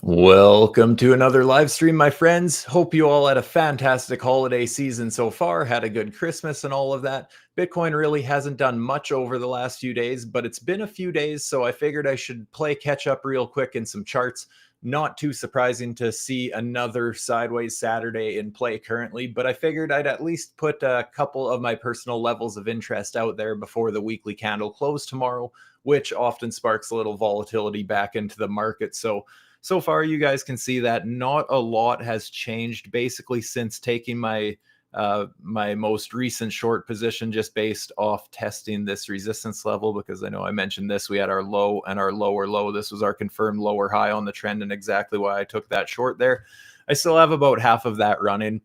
Welcome to another live stream, my friends. Hope you all had a fantastic holiday season so far, had a good Christmas and all of that. Bitcoin really hasn't done much over the last few days, but it's been a few days, so I figured I should play catch up real quick in some charts. Not too surprising to see another sideways Saturday in play currently, but I figured I'd at least put a couple of my personal levels of interest out there before the weekly candle close tomorrow, which often sparks a little volatility back into the market. So far, you guys can see that not a lot has changed basically since taking my most recent short position, just based off testing this resistance level, because I know I mentioned this. We had our low and our lower low. This was our confirmed lower high on the trend, and exactly why I took that short there. I still have about half of that running.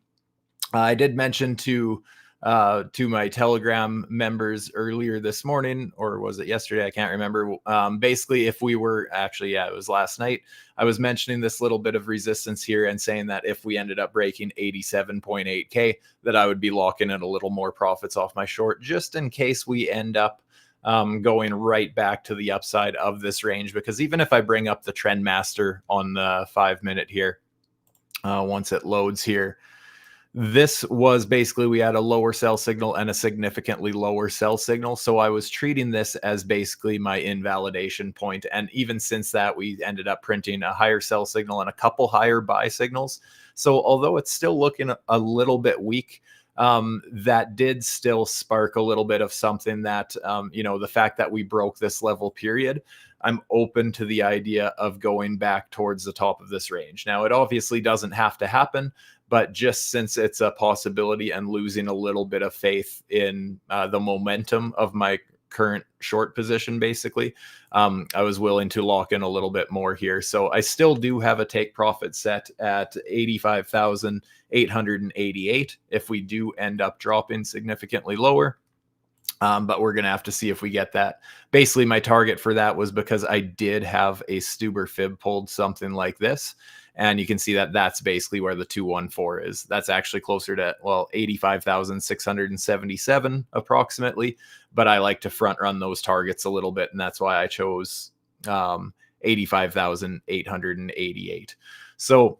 I did mention to my Telegram members earlier this morning, or was it yesterday? I can't remember. Basically, if we were actually, yeah, it was last night. I was mentioning this little bit of resistance here and saying that if we ended up breaking 87.8K, that I would be locking in a little more profits off my short, just in case we end up going right back to the upside of this range. Because even if I bring up the trend master on the 5-minute here, once it loads here, this was basically, we had a lower sell signal and a significantly lower sell signal. So I was treating this as basically my invalidation point. And even since that, we ended up printing a higher sell signal and a couple higher buy signals. So although it's still looking a little bit weak, that did still spark a little bit of something that, the fact that we broke this level period, I'm open to the idea of going back towards the top of this range. Now, it obviously doesn't have to happen, but just since it's a possibility and losing a little bit of faith in the momentum of my current short position, basically, I was willing to lock in a little bit more here. So I still do have a take profit set at 85,888 if we do end up dropping significantly lower. But we're going to have to see if we get that. Basically, my target for that was because I did have a STUBER fib pulled something like this. And you can see that that's basically where the 214 is. That's actually closer to, 85,677 approximately. But I like to front run those targets a little bit. And that's why I chose 85,888. So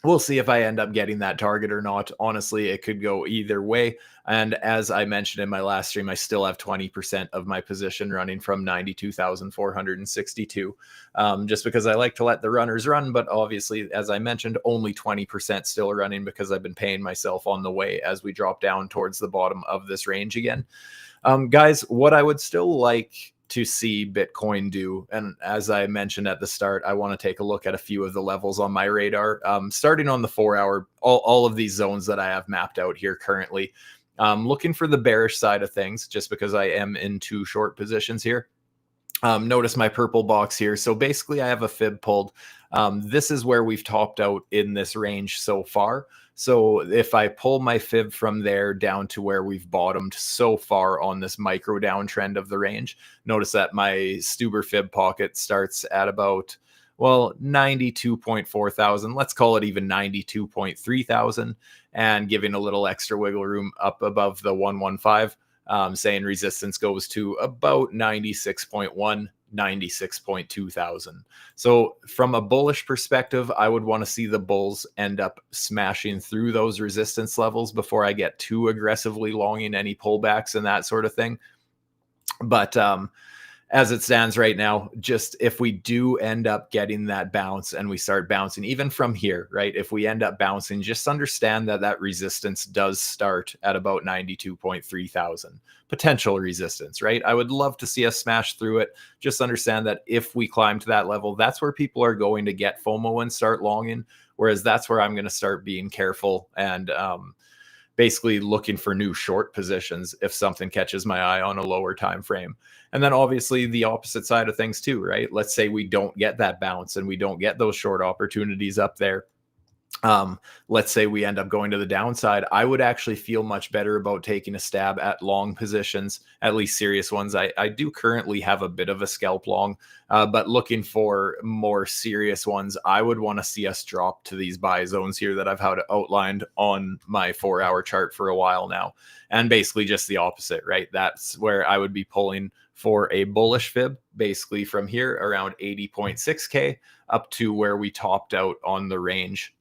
we'll see if I end up getting that target or not. Honestly, it could go either way. And as I mentioned in my last stream, I still have 20% of my position running from 92,462, just because I like to let the runners run. But obviously, as I mentioned, only 20% still running because I've been paying myself on the way as we drop down towards the bottom of this range again. Guys, what I would still like to see Bitcoin do, and as I mentioned at the start, I want to take a look at a few of the levels on my radar, starting on the 4-hour, all of these zones that I have mapped out here currently. Looking for the bearish side of things, just because I am in 2 short positions here. Notice my purple box here. So basically I have a fib pulled. This is where we've topped out in this range so far. So if I pull my fib from there down to where we've bottomed so far on this micro downtrend of the range, notice that my STUBER fib pocket starts at about, 92.4 thousand. Let's call it even 92.3 thousand, and giving a little extra wiggle room up above the 115. Saying resistance goes to about 96.1, 96.2 thousand. So from a bullish perspective, I would want to see the bulls end up smashing through those resistance levels before I get too aggressively longing any pullbacks and that sort of thing. But as it stands right now, just if we do end up getting that bounce and we start bouncing even from here, right? If we end up bouncing, just understand that that resistance does start at about 92.3 thousand potential resistance, right? I would love to see us smash through it. Just understand that if we climb to that level, that's where people are going to get FOMO and start longing. Whereas that's where I'm going to start being careful and, basically looking for new short positions if something catches my eye on a lower time frame. And then obviously the opposite side of things too, right? Let's say we don't get that bounce and we don't get those short opportunities up there. Let's say we end up going to the downside. I would actually feel much better about taking a stab at long positions, at least serious ones. I do currently have a bit of a scalp long, but looking for more serious ones, I would want to see us drop to these buy zones here that I've had outlined on my 4-hour chart for a while now. And basically just the opposite, right? That's where I would be pulling for a bullish fib, basically from here around 80.6K up to where we topped out on the range.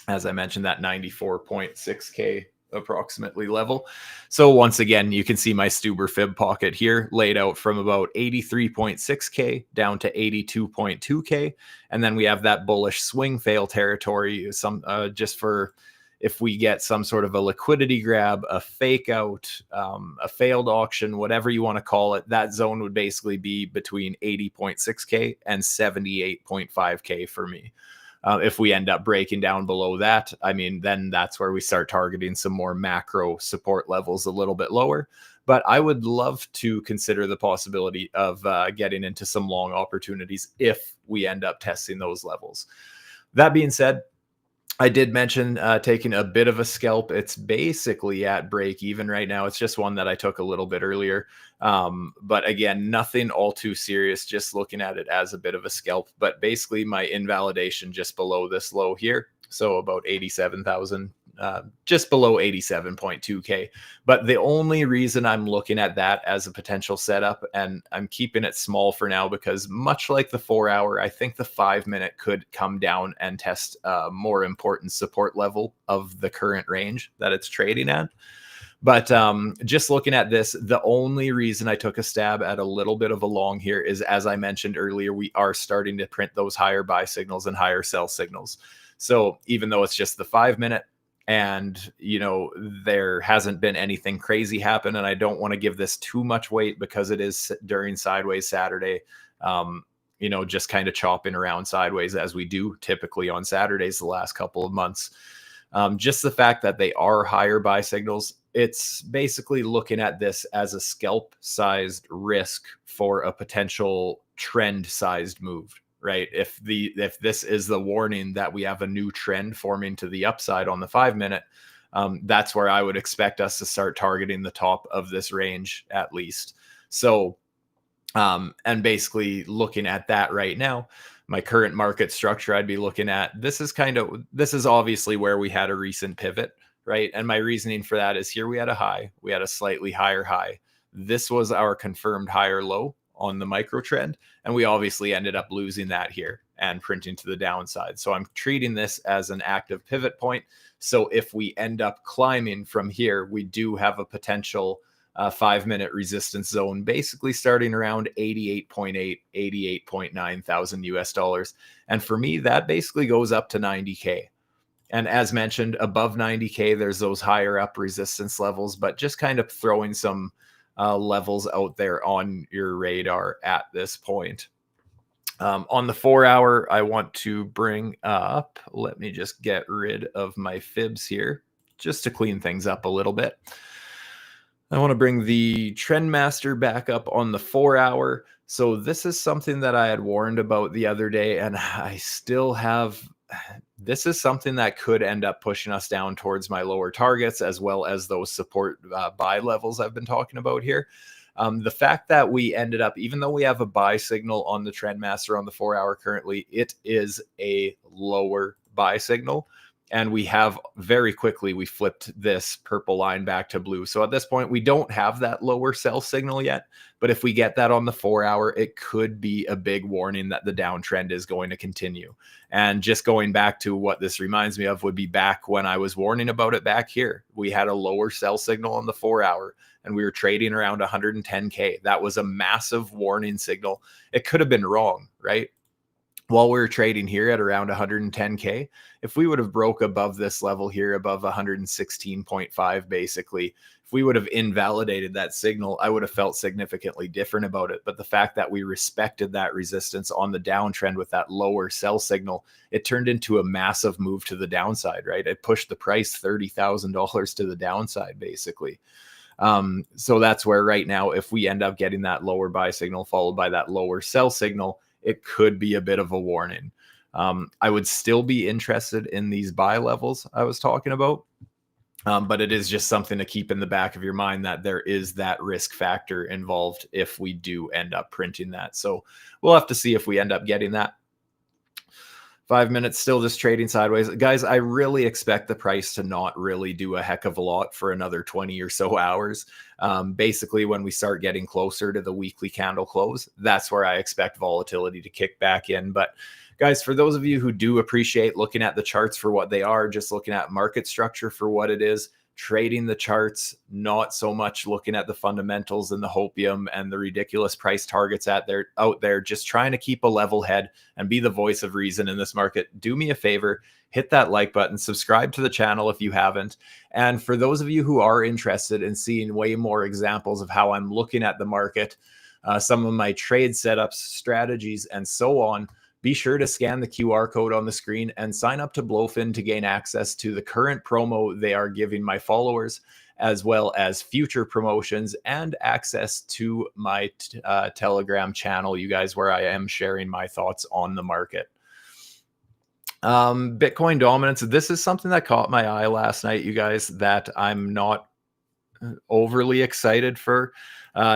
As I mentioned, that 94.6K approximately level. So once again, you can see my STUBER fib pocket here laid out from about 83.6K down to 82.2K. And then we have that bullish swing fail territory, just for if we get some sort of a liquidity grab, a fake out, a failed auction, whatever you want to call it, that zone would basically be between 80.6K and 78.5K for me. If we end up breaking down below that, I mean, then that's where we start targeting some more macro support levels a little bit lower. But I would love to consider the possibility of getting into some long opportunities if we end up testing those levels. That being said, I did mention taking a bit of a scalp. It's basically at break even right now. It's just one that I took a little bit earlier. But again, nothing all too serious, just looking at it as a bit of a scalp. But basically my invalidation just below this low here. So about 87,000, just below 87.2K. But the only reason I'm looking at that as a potential setup, and I'm keeping it small for now, because much like the 4 hour, I think the 5 minute could come down and test a more important support level of the current range that it's trading at. But just looking at this, the only reason I took a stab at a little bit of a long here is, as I mentioned earlier, we are starting to print those higher buy signals and higher sell signals. So even though it's just the 5 minute and, you know, there hasn't been anything crazy happen, and I don't want to give this too much weight because it is during Sideways Saturday, you know, just kind of chopping around sideways as we do typically on Saturdays the last couple of months. Just the fact that they are higher buy signals, it's basically looking at this as a scalp sized risk for a potential trend sized move, right? If this is the warning that we have a new trend forming to the upside on the 5 minute, that's where I would expect us to start targeting the top of this range at least. So, and basically looking at that right now, my current market structure, I'd be looking at, this is obviously where we had a recent pivot, right? And my reasoning for that is here we had a high, we had a slightly higher high. This was our confirmed higher low on the micro trend. And we obviously ended up losing that here and printing to the downside. So I'm treating this as an active pivot point. So if we end up climbing from here, we do have a potential 5 minute resistance zone, basically starting around 88.8, 88.9 thousand US dollars. And for me, that basically goes up to 90K. And as mentioned, above 90K, there's those higher up resistance levels, but just kind of throwing some levels out there on your radar at this point. On the 4 hour, I want to bring up, let me just get rid of my fibs here just to clean things up a little bit. I want to bring the Trendmaster back up on the 4 hour. So this is something that I had warned about the other day, and I still have. This is something that could end up pushing us down towards my lower targets, as well as those support buy levels I've been talking about here. The fact that we ended up, even though we have a buy signal on the Trendmaster on the 4 hour currently, it is a lower buy signal. And we have very quickly, we flipped this purple line back to blue. So at this point, we don't have that lower sell signal yet. But if we get that on the 4 hour, it could be a big warning that the downtrend is going to continue. And just going back to what this reminds me of would be back when I was warning about it back here. We had a lower sell signal on the 4 hour and we were trading around 110K. That was a massive warning signal. It could have been wrong, right? While we were trading here at around 110K, if we would have broke above this level here, above 116.5, basically, if we would have invalidated that signal, I would have felt significantly different about it. But the fact that we respected that resistance on the downtrend with that lower sell signal, it turned into a massive move to the downside, right? It pushed the price $30,000 to the downside, basically. So that's where right now, if we end up getting that lower buy signal followed by that lower sell signal, it could be a bit of a warning. I would still be interested in these buy levels I was talking about, but it is just something to keep in the back of your mind that there is that risk factor involved if we do end up printing that. So we'll have to see if we end up getting that. 5 minutes still just trading sideways. Guys, I really expect the price to not really do a heck of a lot for another 20 or so hours. Basically, when we start getting closer to the weekly candle close, that's where I expect volatility to kick back in. But guys, for those of you who do appreciate looking at the charts for what they are, just looking at market structure for what it is, trading the charts, not so much looking at the fundamentals and the hopium and the ridiculous price targets out there, just trying to keep a level head and be the voice of reason in this market. Do me a favor, hit that like button, subscribe to the channel if you haven't. And for those of you who are interested in seeing way more examples of how I'm looking at the market, some of my trade setups, strategies, and so on, be sure to scan the QR code on the screen and sign up to BloFin to gain access to the current promo they are giving my followers, as well as future promotions and access to my Telegram channel, you guys, where I am sharing my thoughts on the market. Bitcoin dominance. This is something that caught my eye last night, you guys, that I'm not overly excited for.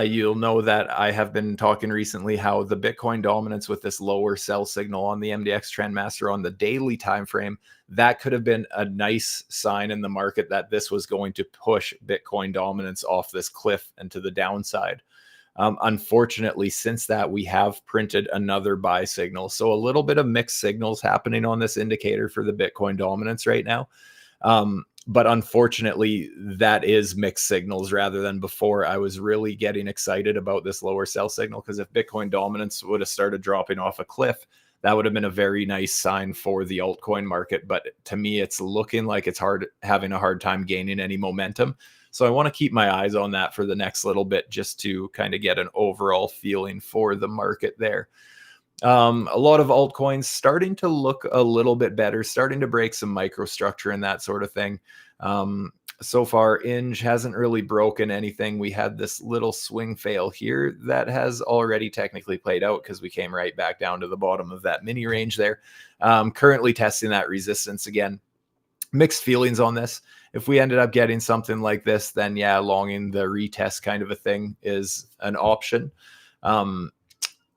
You'll know that I have been talking recently how the Bitcoin dominance with this lower sell signal on the MDX Trendmaster on the daily time frame, that could have been a nice sign in the market that this was going to push Bitcoin dominance off this cliff and to the downside. Unfortunately, since that, we have printed another buy signal. So a little bit of mixed signals happening on this indicator for the Bitcoin dominance right now. But unfortunately, that is mixed signals rather than before. I was really getting excited about this lower sell signal because if Bitcoin dominance would have started dropping off a cliff, that would have been a very nice sign for the altcoin market. But to me, it's looking like it's having a hard time gaining any momentum. So I want to keep my eyes on that for the next little bit just to kind of get an overall feeling for the market there. A lot of altcoins starting to look a little bit better, starting to break some microstructure and that sort of thing. So far, INJ hasn't really broken anything. We had this little swing fail here that has already technically played out because we came right back down to the bottom of that mini range there. Currently testing that resistance again. Mixed feelings on this. If we ended up getting something like this, then yeah, longing the retest kind of a thing is an option.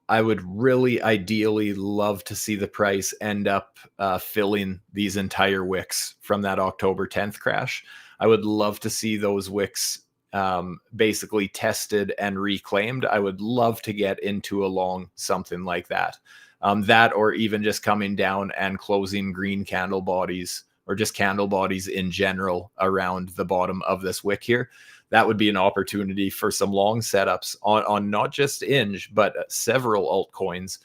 I would really ideally love to see the price end up filling these entire wicks from that October 10th crash. I would love to see those wicks basically tested and reclaimed. I would love to get into a long something like that. That or even just coming down and closing green candle bodies or just candle bodies in general around the bottom of this wick here. That would be an opportunity for some long setups on not just INJ, but several altcoins.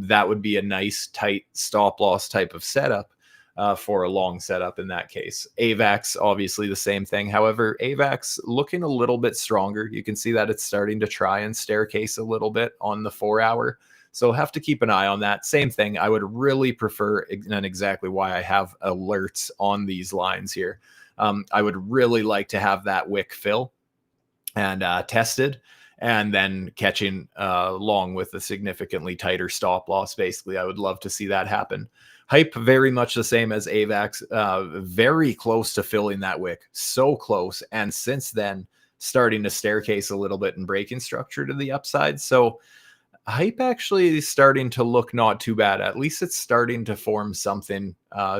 That would be a nice, tight stop loss type of setup for a long setup in that case. AVAX, obviously the same thing. However, AVAX looking a little bit stronger. You can see that it's starting to try and staircase a little bit on the 4 hour. So have to keep an eye on that. Same thing. I would really prefer, and exactly why I have alerts on these lines here. I would really like to have that wick fill and tested and then catching long with a significantly tighter stop loss. Basically, I would love to see that happen. Hype, very much the same as AVAX, very close to filling that wick. So close. And since then, starting to staircase a little bit and breaking structure to the upside. So Hype actually is starting to look not too bad. At least it's starting to form something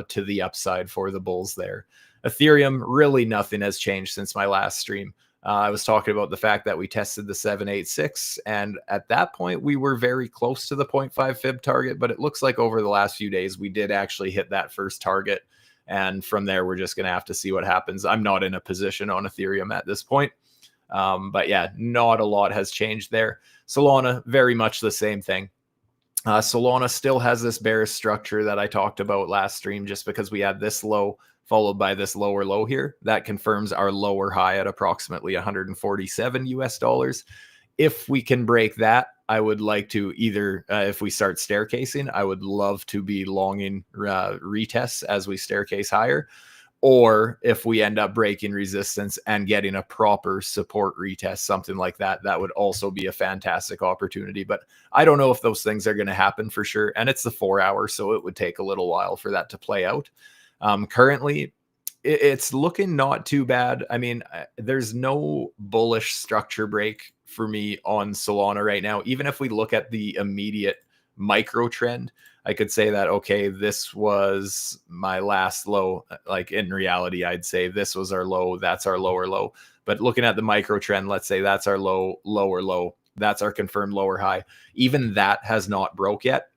to the upside for the bulls there. Ethereum, really nothing has changed since my last stream. I was talking about the fact that we tested the 786, and at that point, we were very close to the 0.5 fib target, but it looks like over the last few days, we did actually hit that first target, and from there, we're just going to have to see what happens. I'm not in a position on Ethereum at this point, but yeah, not a lot has changed there. Solana, very much the same thing. Solana still has this bearish structure that I talked about last stream just because we had this low followed by this lower low here. That confirms our lower high at approximately 147 US dollars. If we can break that, I would like to either, if we start staircasing, I would love to be longing retests as we staircase higher. Or if we end up breaking resistance and getting a proper support retest, something like that, that would also be a fantastic opportunity. But I don't know if those things are going to happen for sure. And it's the 4 hour, so it would take a little while for that to play out. Currently, it's looking not too bad. I mean, there's no bullish structure break for me on Solana right now. Even if we look at the immediate micro trend, I could say that, okay, this was my last low. Like in reality, I'd say this was our low, that's our lower low. But looking at the micro trend, let's say that's our low, lower low, that's our confirmed lower high. Even that has not broke yet.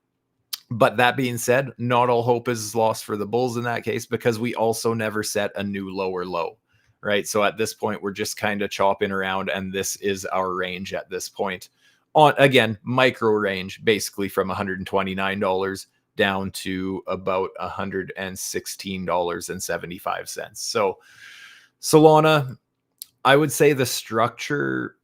But that being said, not all hope is lost for the bulls in that case, because we also never set a new lower low, right? So at this point, we're just kind of chopping around, and this is our range at this point. On, again, micro range, basically from $129 down to about $116.75. So Solana, I would say the structure,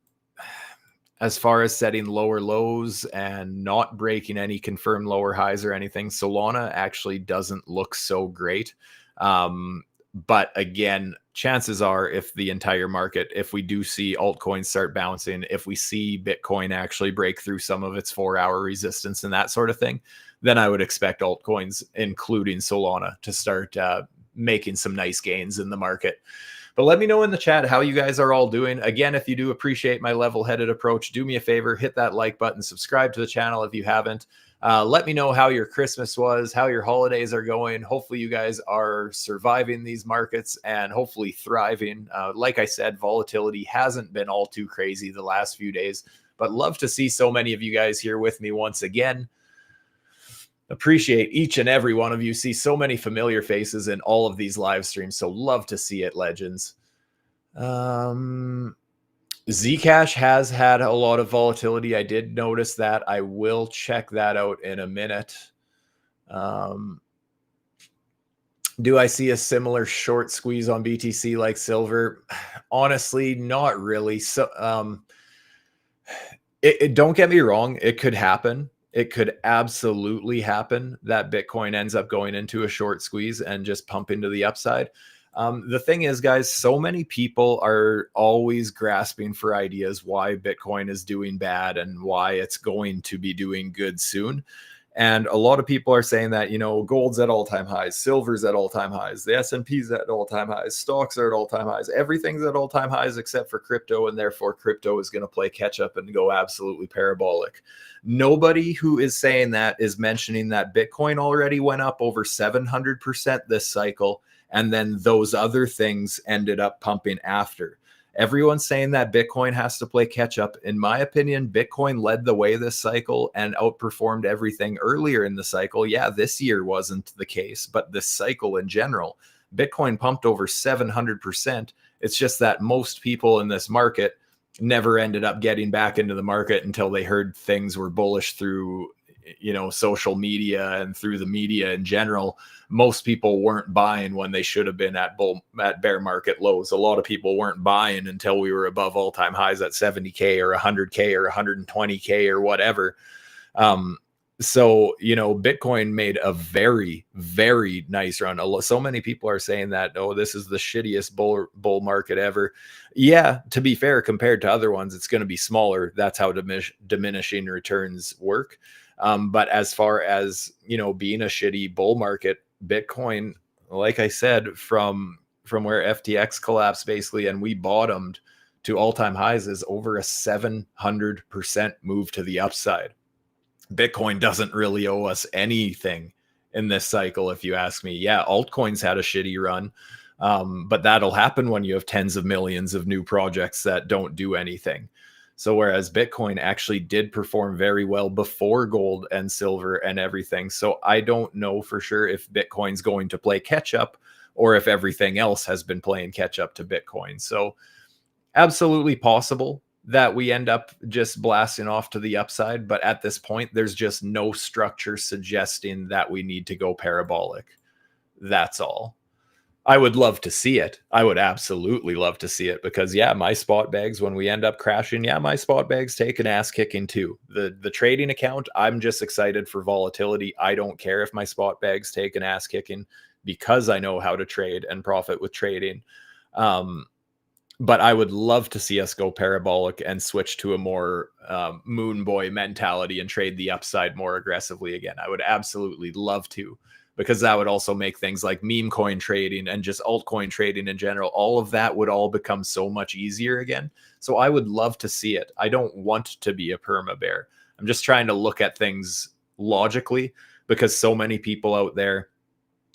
as far as setting lower lows and not breaking any confirmed lower highs or anything, Solana actually doesn't look so great. But again, chances are, if the entire market, if we do see altcoins start bouncing, if we see Bitcoin actually break through some of its 4-hour resistance and that sort of thing, then I would expect altcoins, including Solana, to start making some nice gains in the market. But let me know in the chat how you guys are all doing. Again, if you do appreciate my level-headed approach, do me a favor, hit that like button, subscribe to the channel if you haven't. Let me know how your Christmas was, how your holidays are going. Hopefully you guys are surviving these markets and hopefully thriving. Like I said, volatility hasn't been all too crazy the last few days, but love to see so many of you guys here with me once again. Appreciate each and every one of you. See so many familiar faces in all of these live streams. So love to see it, legends. Zcash has had a lot of volatility. I did notice that. I will check that out in a minute. Do I see a similar short squeeze on BTC like silver? Honestly, not really. So don't get me wrong, it could happen. It could absolutely happen that Bitcoin ends up going into a short squeeze and just pumping to the upside. The thing is, guys, so many people are always grasping for ideas why Bitcoin is doing bad and why it's going to be doing good soon. And a lot of people are saying that, you know, gold's at all-time highs, silver's at all-time highs, the S&P's at all-time highs, stocks are at all-time highs, everything's at all-time highs except for crypto, and therefore crypto is going to play catch up and go absolutely parabolic. Nobody who is saying that is mentioning that Bitcoin already went up over 700% this cycle, and then those other things ended up pumping after. Everyone's saying that Bitcoin has to play catch up. In my opinion, Bitcoin led the way this cycle and outperformed everything earlier in the cycle. Yeah, this year wasn't the case, but this cycle in general, Bitcoin pumped over 700%. It's just that most people in this market never ended up getting back into the market until they heard things were bullish through, you know, social media and through the media in general. Most people weren't buying when they should have been at bear market lows. A lot of people weren't buying until we were above all-time highs at 70K or 100K or 120K or whatever. So, you know, Bitcoin made a very, very nice run. So many people are saying that, oh, this is the shittiest bull market ever. Yeah, to be fair, compared to other ones, it's going to be smaller. That's how diminishing returns work. But as far as, you know, being a shitty bull market, Bitcoin, like I said, from where FTX collapsed basically, and we bottomed to all-time highs, is over a 700% move to the upside. Bitcoin doesn't really owe us anything in this cycle, if you ask me. Yeah, altcoins had a shitty run, but that'll happen when you have tens of millions of new projects that don't do anything. So whereas Bitcoin actually did perform very well before gold and silver and everything. So I don't know for sure if Bitcoin's going to play catch up or if everything else has been playing catch up to Bitcoin. So absolutely possible that we end up just blasting off to the upside. But at this point, there's just no structure suggesting that we need to go parabolic. That's all. I would love to see it. I would absolutely love to see it because, yeah, my spot bags, when we end up crashing, yeah, my spot bags take an ass kicking too. The trading account, I'm just excited for volatility. I don't care if my spot bags take an ass kicking because I know how to trade and profit with trading. But I would love to see us go parabolic and switch to a more moon boy mentality and trade the upside more aggressively again. I would absolutely love to, because that would also make things like meme coin trading and just altcoin trading in general, all of that would all become so much easier again. So I would love to see it. I don't want to be a perma bear. I'm just trying to look at things logically, because so many people out there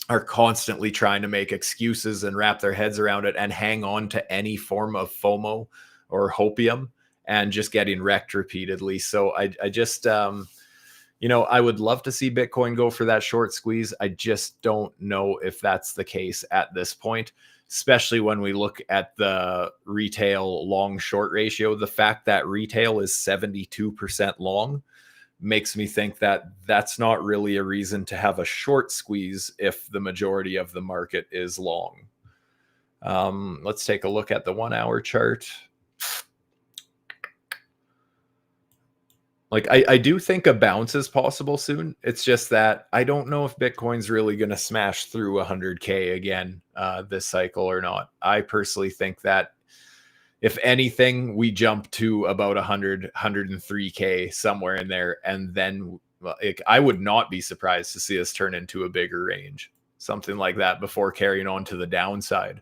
are constantly trying to make excuses and wrap their heads around it and hang on to any form of FOMO or hopium and just getting wrecked repeatedly. So I just, I would love to see Bitcoin go for that short squeeze. I just don't know if that's the case at this point, especially when we look at the retail long short ratio. The fact that retail is 72% long makes me think that that's not really a reason to have a short squeeze if the majority of the market is long. Let's take a look at the 1 hour chart. Like, I do think a bounce is possible soon. It's just that I don't know if Bitcoin's really going to smash through 100K again this cycle or not. I personally think that if anything, we jump to about 100, 103K, somewhere in there. And then I would not be surprised to see us turn into a bigger range, something like that, before carrying on to the downside,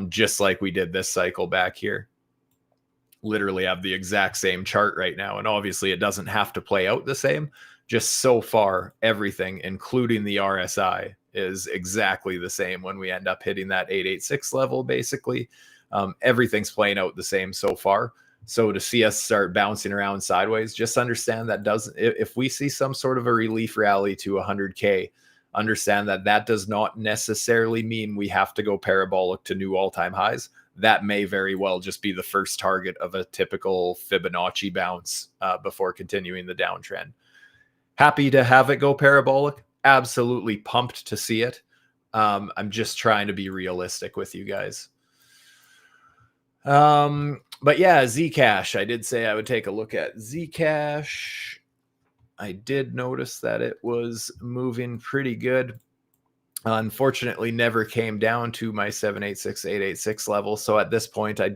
just like we did this cycle back here. Literally have the exact same chart right now. And obviously it doesn't have to play out the same. Just so far, everything, including the RSI, is exactly the same when we end up hitting that 886 level, basically. Everything's playing out the same so far. So to see us start bouncing around sideways, just understand that if we see some sort of a relief rally to 100K, understand that that does not necessarily mean we have to go parabolic to new all-time highs. That may very well just be the first target of a typical Fibonacci bounce before continuing the downtrend. Happy to have it go parabolic. Absolutely pumped to see it. I'm just trying to be realistic with you guys. But yeah, Zcash. I did say I would take a look at Zcash. I did notice that it was moving pretty good. Unfortunately, never came down to my 786, 886 level. So at this point, I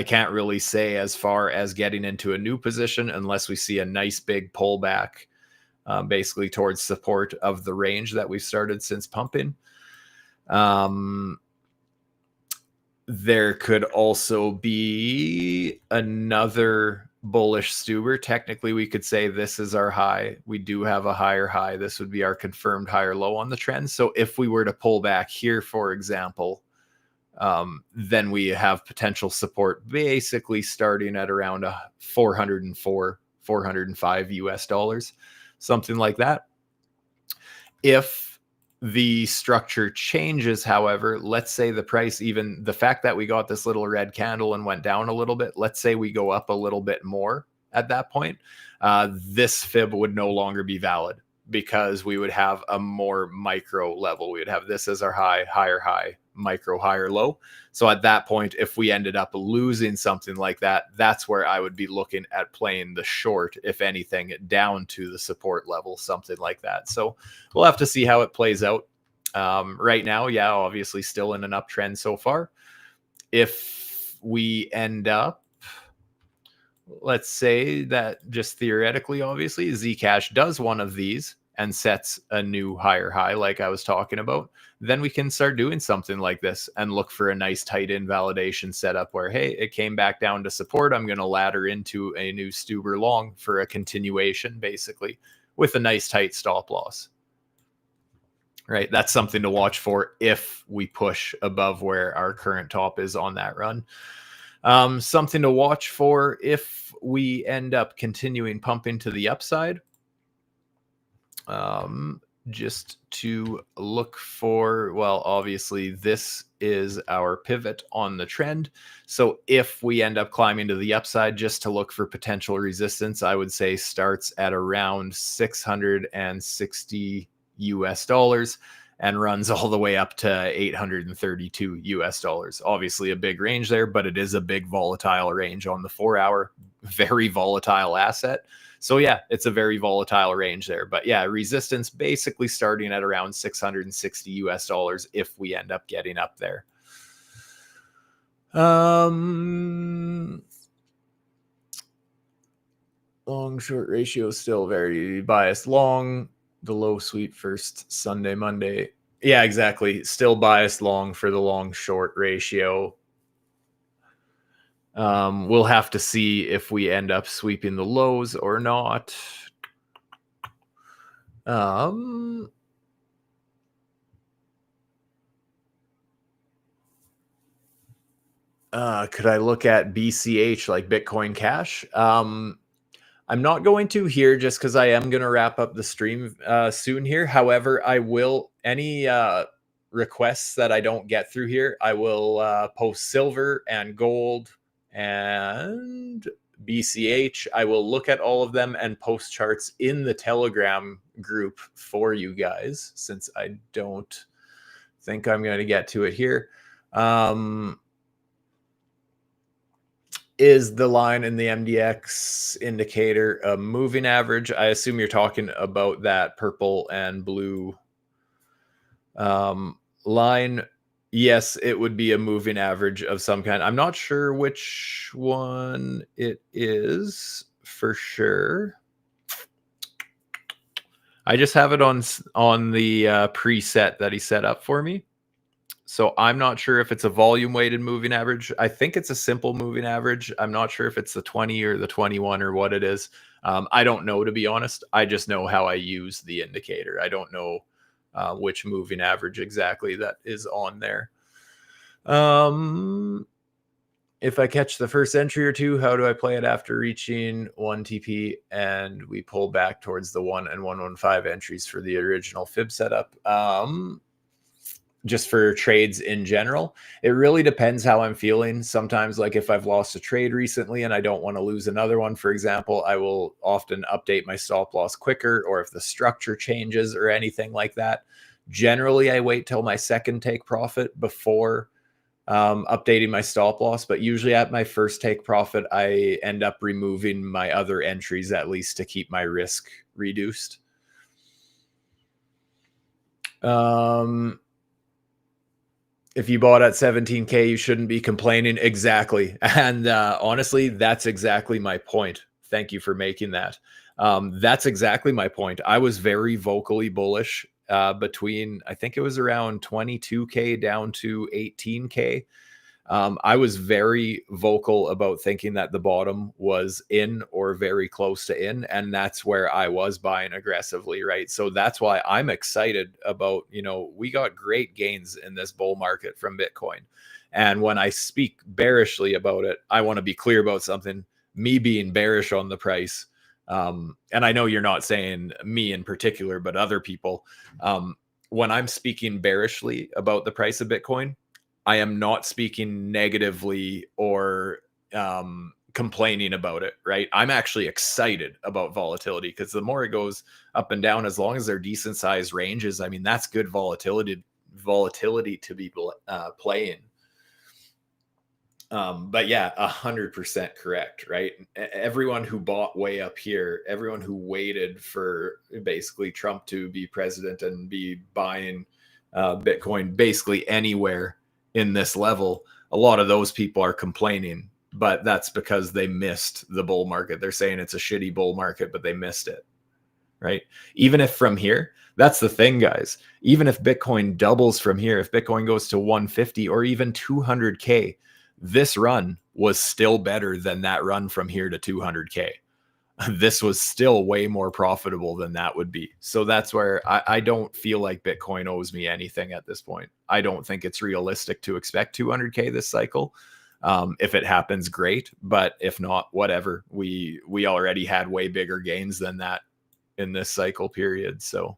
can't really say as far as getting into a new position unless we see a nice big pullback, basically towards support of the range that we've started since pumping. There could also be another bullish STUBER. Technically, we could say this is our high. We do have a higher high. This would be our confirmed higher low on the trend. So if we were to pull back here, for example, then we have potential support basically starting at around 404, 405 US dollars, something like that. If the structure changes, however, let's say the price, even the fact that we got this little red candle and went down a little bit, let's say we go up a little bit more at that point, this fib would no longer be valid because we would have a more micro level. We would have this as our high, higher high, micro, higher low. So at that point, if we ended up losing something like that, that's where I would be looking at playing the short, if anything, down to the support level, something like that. So we'll have to see how it plays out. Right now, yeah, obviously still in an uptrend so far. If we end up, let's say that just theoretically, obviously, Zcash does one of these and sets a new higher high, like I was talking about, then we can start doing something like this and look for a nice tight invalidation setup where, hey, it came back down to support. I'm going to ladder into a new STUBER long for a continuation, basically, with a nice tight stop loss. Right, that's something to watch for if we push above where our current top is on that run. Something to watch for if we end up continuing pumping to the upside. Just to look for, well, obviously this is our pivot on the trend. So if we end up climbing to the upside, just to look for potential resistance, I would say starts at around 660 US dollars and runs all the way up to 832 US dollars. Obviously a big range there, but it is a big volatile range on the 4 hour, very volatile asset. So yeah, it's a very volatile range there. But yeah, resistance basically starting at around 660 US dollars if we end up getting up there. Long short ratio still very biased long. The low sweep first Sunday, Monday. Yeah, exactly. Still biased long for the long short ratio. We'll have to see if we end up sweeping the lows or not. Um, could I look at BCH, like Bitcoin Cash? I'm not going to here just because I am going to wrap up the stream soon here. However, I will, any requests that I don't get through here, I will post silver and gold and BCH. I will look at all of them and post charts in the Telegram group for you guys, since I don't think I'm going to get to it here. Is the line in the MDX indicator a moving average? I assume you're talking about that purple and blue line. Yes, it would be a moving average of some kind. I'm not sure which one it is for sure. I just have it on the preset that he set up for me. So I'm not sure if it's a volume weighted moving average. I think it's a simple moving average. I'm not sure if it's the 20 or the 21 or what it is. I don't know, to be honest. I just know how I use the indicator. I don't know which moving average exactly that is on there. If I catch the first entry or two, how do I play it after reaching 1 TP and we pull back towards the 1 and 115 entries for the original fib setup? Just for trades in general, it really depends how I'm feeling. Sometimes, like if I've lost a trade recently and I don't want to lose another one, for example, I will often update my stop loss quicker, or if the structure changes or anything like that. Generally, I wait till my second take profit before updating my stop loss, but usually at my first take profit, I end up removing my other entries at least to keep my risk reduced. If you bought at 17K, you shouldn't be complaining. Exactly. And honestly, that's exactly my point. Thank you for making that. That's exactly my point. I was very vocally bullish between, I think it was around 22K down to 18K. I was very vocal about thinking that the bottom was in or very close to in, and that's where I was buying aggressively, right? So that's why I'm excited about, we got great gains in this bull market from Bitcoin. And when I speak bearishly about it, I want to be clear about something. Me being bearish on the price, and I know you're not saying me in particular, but other people, when I'm speaking bearishly about the price of Bitcoin, I am not speaking negatively or complaining about it, right? I'm actually excited about volatility, because the more it goes up and down, as long as they're decent sized ranges, I mean, that's good volatility to be playing. But yeah, 100% correct, right? Everyone who bought way up here, everyone who waited for basically Trump to be president and be buying Bitcoin basically anywhere in this level, a lot of those people are complaining, but that's because they missed the bull market. They're saying it's a shitty bull market, but they missed it, right? Even if from here, that's the thing, guys, even if Bitcoin doubles from here, if Bitcoin goes to 150 or even 200K, this run was still better than that run from here to 200K. This was still way more profitable than that would be. So that's where I don't feel like Bitcoin owes me anything at this point. I don't think it's realistic to expect 200K this cycle. If it happens, great. But if not, whatever. We already had way bigger gains than that in this cycle period. So,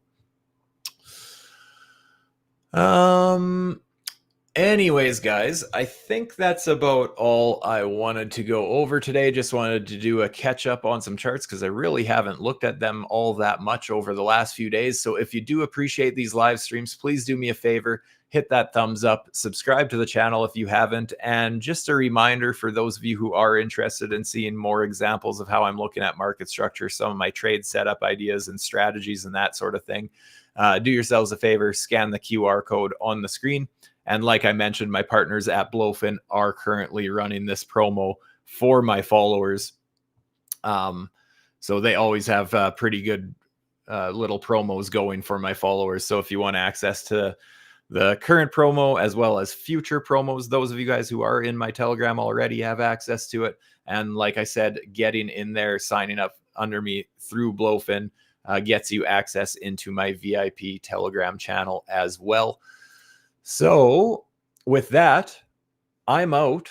anyways, guys, I think that's about all I wanted to go over today. Just wanted to do a catch up on some charts because I really haven't looked at them all that much over the last few days. So if you do appreciate these live streams, please do me a favor, hit that thumbs up, subscribe to the channel if you haven't. And just a reminder for those of you who are interested in seeing more examples of how I'm looking at market structure, some of my trade setup ideas and strategies and that sort of thing, do yourselves a favor, scan the QR code on the screen. And like I mentioned, my partners at BloFin are currently running this promo for my followers. So they always have pretty good little promos going for my followers. So if you want access to the current promo as well as future promos, those of you guys who are in my Telegram already have access to it. And like I said, getting in there, signing up under me through BloFin, gets you access into my VIP Telegram channel as well. So with that, I'm out.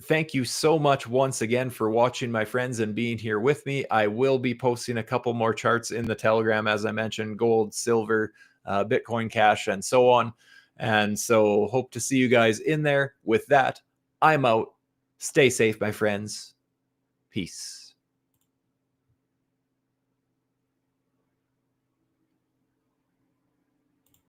Thank you so much once again for watching, my friends, and being here with me. I will be posting a couple more charts in the Telegram, as I mentioned, gold, silver, Bitcoin Cash, and so on. And so hope to see you guys in there. With that, I'm out. Stay safe, my friends. Peace.